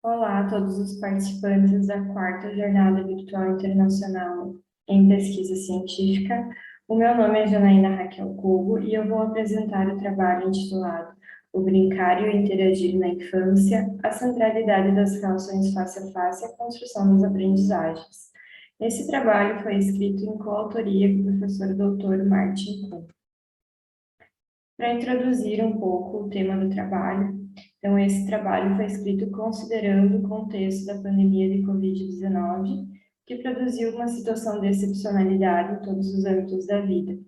Olá a todos os participantes da quarta Jornada Virtual Internacional em Pesquisa Científica. O meu nome é Janaína Raquel Cubo e eu vou apresentar o trabalho intitulado O Brincar e o Interagir na Infância, a centralidade das relações face a face e a construção das aprendizagens. Esse trabalho foi escrito em coautoria com o professor Dr. Martin Kuhn. Para introduzir um pouco o tema do trabalho, então esse trabalho foi escrito considerando o contexto da pandemia de Covid-19, que produziu uma situação de excepcionalidade em todos os âmbitos da vida.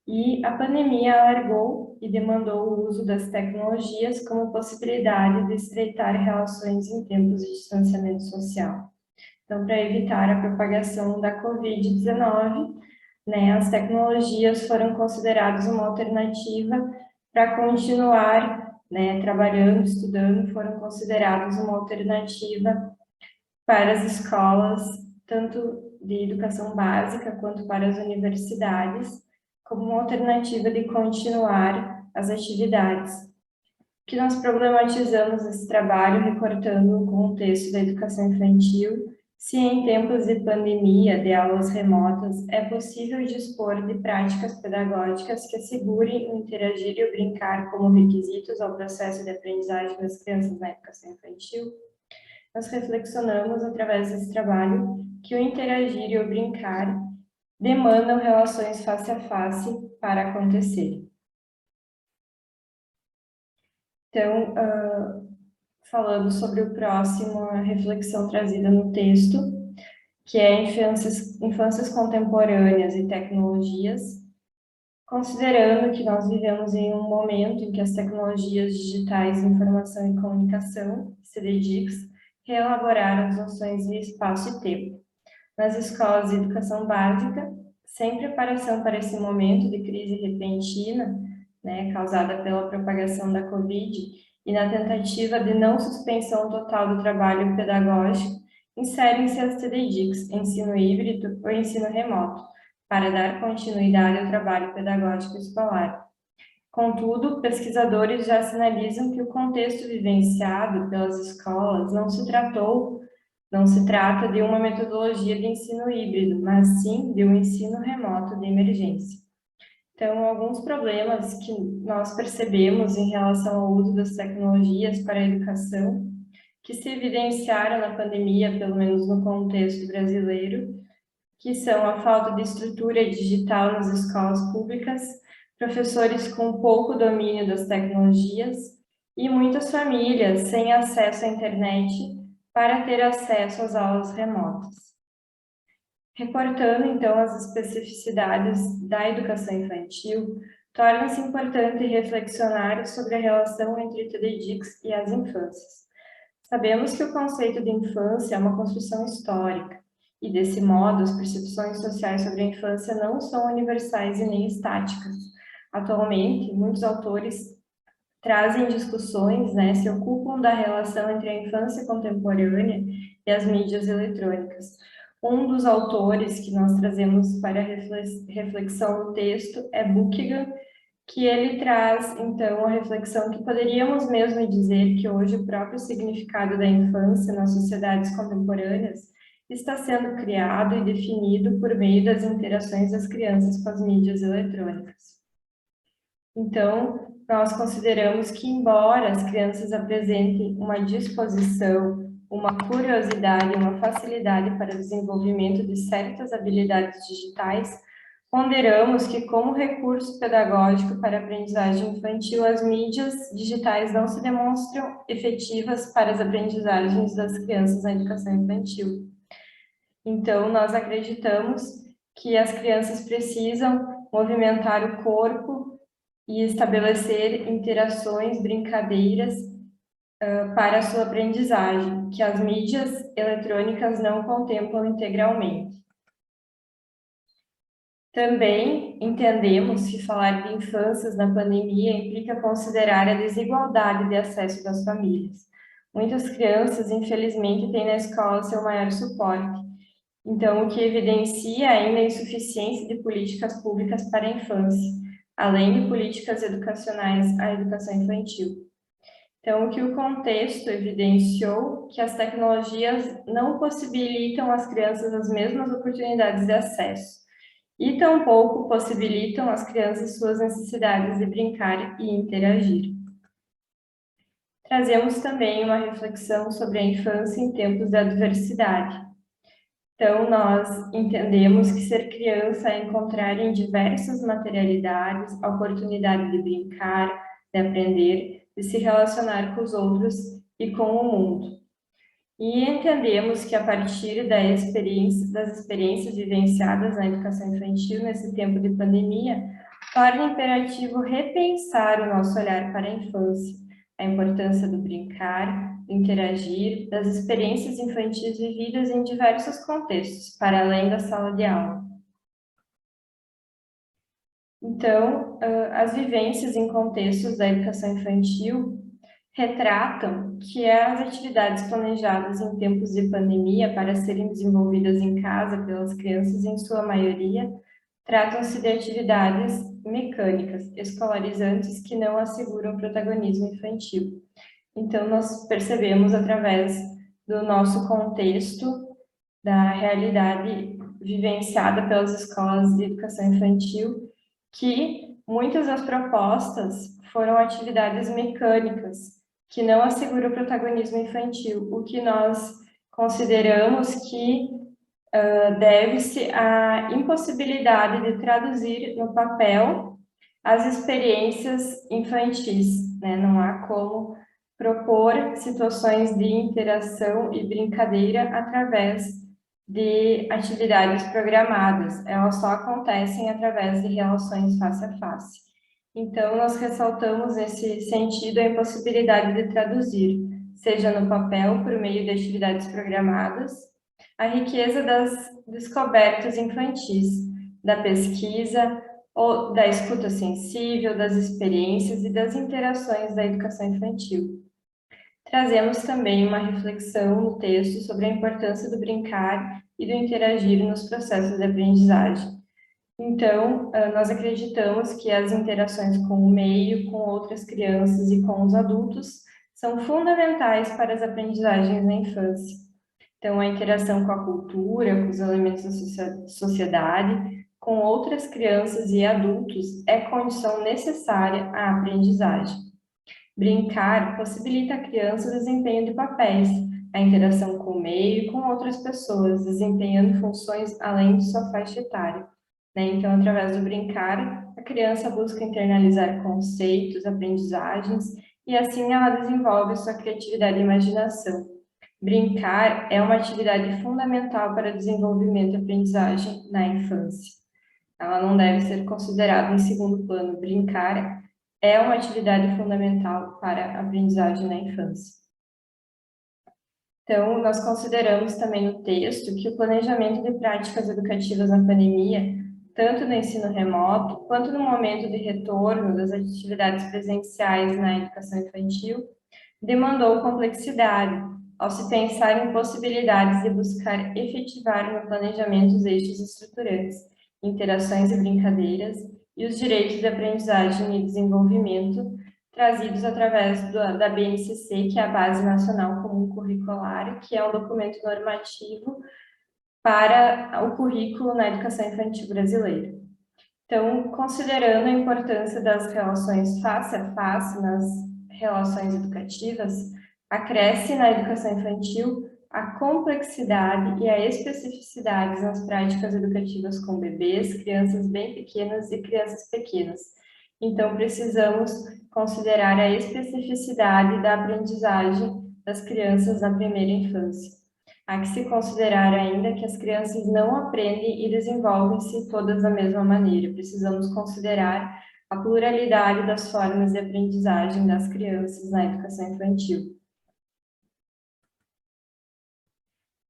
E a pandemia alargou e demandou o uso das tecnologias como possibilidade de estreitar relações em tempos de distanciamento social. Então, para evitar a propagação da Covid-19, as tecnologias foram consideradas uma alternativa para continuar, trabalhando, estudando, foram consideradas uma alternativa para as escolas, tanto de educação básica quanto para as universidades, como uma alternativa de continuar as atividades. Que nós problematizamos esse trabalho recortando o contexto da educação infantil, se em tempos de pandemia, de aulas remotas, é possível dispor de práticas pedagógicas que assegurem o interagir e o brincar como requisitos ao processo de aprendizagem das crianças na educação infantil. Nós reflexionamos através desse trabalho que o interagir e o brincar demandam relações face a face para acontecer. Então, falando sobre o próximo, a reflexão trazida no texto, que é infâncias contemporâneas e tecnologias, considerando que nós vivemos em um momento em que as tecnologias digitais de informação e comunicação, CDDICs, reelaboraram as noções de espaço e tempo. Nas escolas de educação básica, sem preparação para esse momento de crise repentina, causada pela propagação da Covid, e na tentativa de não suspensão total do trabalho pedagógico, inserem-se as CDDICs, ensino híbrido ou ensino remoto, para dar continuidade ao trabalho pedagógico escolar. Contudo, pesquisadores já sinalizam que o contexto vivenciado pelas escolas não se trata de uma metodologia de ensino híbrido, mas sim de um ensino remoto de emergência. Então, alguns problemas que nós percebemos em relação ao uso das tecnologias para a educação, que se evidenciaram na pandemia, pelo menos no contexto brasileiro, que são a falta de estrutura digital nas escolas públicas, professores com pouco domínio das tecnologias e muitas famílias sem acesso à internet para ter acesso às aulas remotas. Reportando, então, as especificidades da educação infantil, torna-se importante reflexionar sobre a relação entre TDDICs e as infâncias. Sabemos que o conceito de infância é uma construção histórica, e desse modo, as percepções sociais sobre a infância não são universais e nem estáticas. Atualmente, muitos autores trazem discussões, se ocupam da relação entre a infância contemporânea e as mídias eletrônicas. Um dos autores que nós trazemos para reflexão no texto é Buchigan, que ele traz, então, a reflexão que poderíamos mesmo dizer que hoje o próprio significado da infância nas sociedades contemporâneas está sendo criado e definido por meio das interações das crianças com as mídias eletrônicas. Então, nós consideramos que, embora as crianças apresentem uma disposição, uma curiosidade, uma facilidade para o desenvolvimento de certas habilidades digitais, ponderamos que, como recurso pedagógico para a aprendizagem infantil, as mídias digitais não se demonstram efetivas para as aprendizagens das crianças na educação infantil. Então, nós acreditamos que as crianças precisam movimentar o corpo e estabelecer interações, brincadeiras para a sua aprendizagem, que as mídias eletrônicas não contemplam integralmente. Também entendemos que falar de infâncias na pandemia implica considerar a desigualdade de acesso das famílias. Muitas crianças, infelizmente, têm na escola seu maior suporte, então o que evidencia ainda a insuficiência de políticas públicas para a infância, além de políticas educacionais à educação infantil. Então, que o contexto evidenciou que as tecnologias não possibilitam às crianças as mesmas oportunidades de acesso e tampouco possibilitam às crianças suas necessidades de brincar e interagir. Trazemos também uma reflexão sobre a infância em tempos de adversidade. Então, nós entendemos que ser criança é encontrar em diversas materialidades a oportunidade de brincar, de aprender, de se relacionar com os outros e com o mundo. E entendemos que a partir das experiências vivenciadas na educação infantil nesse tempo de pandemia, torna imperativo repensar o nosso olhar para a infância, a importância do brincar, do interagir, das experiências infantis vividas em diversos contextos, para além da sala de aula. Então, as vivências em contextos da educação infantil retratam que as atividades planejadas em tempos de pandemia para serem desenvolvidas em casa pelas crianças, em sua maioria, tratam-se de atividades mecânicas, escolarizantes que não asseguram protagonismo infantil. Então, nós percebemos através do nosso contexto, da realidade vivenciada pelas escolas de educação infantil, que muitas das propostas foram atividades mecânicas, que não asseguram o protagonismo infantil, o que nós consideramos que deve-se à impossibilidade de traduzir no papel as experiências infantis, né? Não há como propor situações de interação e brincadeira através de atividades programadas. Elas só acontecem através de relações face a face. Então, nós ressaltamos nesse sentido a impossibilidade de traduzir, seja no papel, por meio de atividades programadas, a riqueza das descobertas infantis, da pesquisa, ou da escuta sensível, das experiências e das interações da educação infantil. Trazemos também uma reflexão no texto sobre a importância do brincar e do interagir nos processos de aprendizagem. Então, nós acreditamos que as interações com o meio, com outras crianças e com os adultos são fundamentais para as aprendizagens na infância. Então, a interação com a cultura, com os elementos da sociedade, com outras crianças e adultos é condição necessária à aprendizagem. Brincar possibilita à criança o desempenho de papéis, a interação com o meio e com outras pessoas, desempenhando funções além de sua faixa etária. Então, através do brincar, a criança busca internalizar conceitos, aprendizagens, e assim ela desenvolve sua criatividade e imaginação. Brincar é uma atividade fundamental para o desenvolvimento e aprendizagem na infância. Ela não deve ser considerada em segundo plano. Brincar é uma atividade fundamental para a aprendizagem na infância. Então, nós consideramos também no texto que o planejamento de práticas educativas na pandemia, tanto no ensino remoto, quanto no momento de retorno das atividades presenciais na educação infantil, demandou complexidade, ao se pensar em possibilidades de buscar efetivar no planejamento os eixos estruturantes, interações e brincadeiras, e os direitos de aprendizagem e desenvolvimento, trazidos através da BNCC, que é a Base Nacional Comum Curricular, que é um documento normativo para o currículo na educação infantil brasileira. Então, considerando a importância das relações face a face nas relações educativas, acresce na educação infantil a complexidade e a especificidades nas práticas educativas com bebês, crianças bem pequenas e crianças pequenas. Então, precisamos considerar a especificidade da aprendizagem das crianças na primeira infância. Há que se considerar ainda que as crianças não aprendem e desenvolvem-se todas da mesma maneira. Precisamos considerar a pluralidade das formas de aprendizagem das crianças na educação infantil.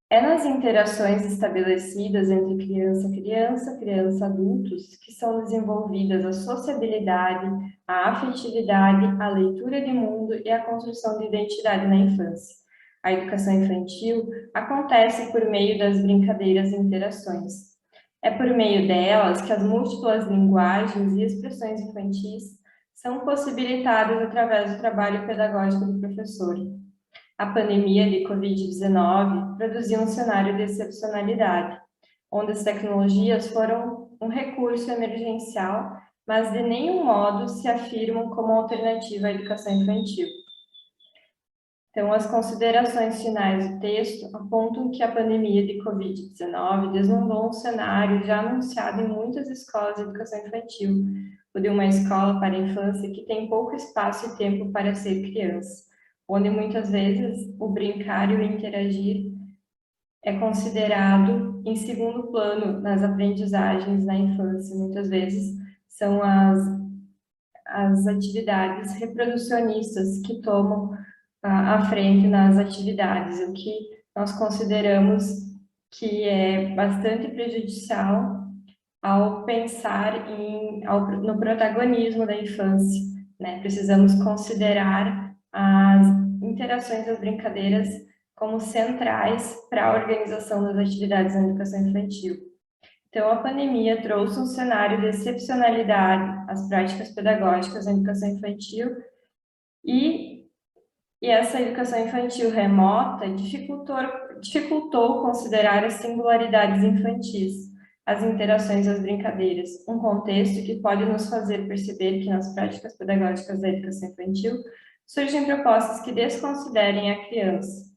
É nas interações estabelecidas entre criança-criança, criança-adultos, que são desenvolvidas a sociabilidade, a afetividade, a leitura de mundo e a construção de identidade na infância. A educação infantil acontece por meio das brincadeiras e interações. É por meio delas que as múltiplas linguagens e expressões infantis são possibilitadas através do trabalho pedagógico do professor. A pandemia de Covid-19 produziu um cenário de excepcionalidade, onde as tecnologias foram um recurso emergencial, mas de nenhum modo se afirmam como alternativa à educação infantil. Então, as considerações finais do texto apontam que a pandemia de Covid-19 deslumbrou um cenário já anunciado em muitas escolas de educação infantil, o de uma escola para a infância que tem pouco espaço e tempo para ser criança, onde muitas vezes o brincar e o interagir é considerado em segundo plano nas aprendizagens na infância. Muitas vezes são as atividades reproducionistas que tomam à frente nas atividades, o que nós consideramos que é bastante prejudicial ao pensar no protagonismo da infância, né? Precisamos considerar as interações das brincadeiras como centrais para a organização das atividades na educação infantil. Então, a pandemia trouxe um cenário de excepcionalidade às práticas pedagógicas na educação infantil e essa educação infantil remota dificultou considerar as singularidades infantis, as interações e as brincadeiras, um contexto que pode nos fazer perceber que nas práticas pedagógicas da educação infantil surgem propostas que desconsiderem a criança,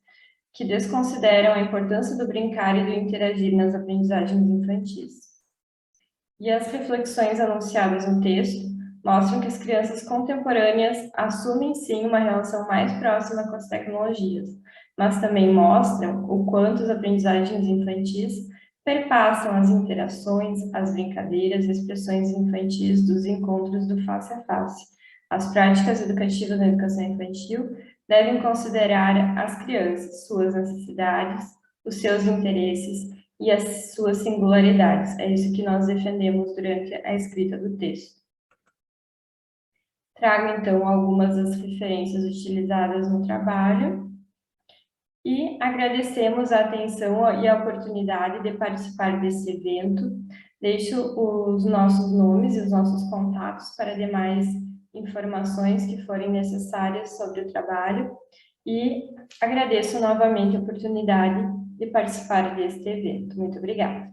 que desconsideram a importância do brincar e do interagir nas aprendizagens infantis. E as reflexões anunciadas no texto mostram que as crianças contemporâneas assumem sim uma relação mais próxima com as tecnologias, mas também mostram o quanto as aprendizagens infantis perpassam as interações, as brincadeiras e expressões infantis dos encontros do face a face. As práticas educativas na educação infantil devem considerar as crianças, suas necessidades, os seus interesses e as suas singularidades. É isso que nós defendemos durante a escrita do texto. Trago, então, algumas das referências utilizadas no trabalho e agradecemos a atenção e a oportunidade de participar desse evento. Deixo os nossos nomes e os nossos contatos para demais informações que forem necessárias sobre o trabalho e agradeço novamente a oportunidade de participar deste evento. Muito obrigada.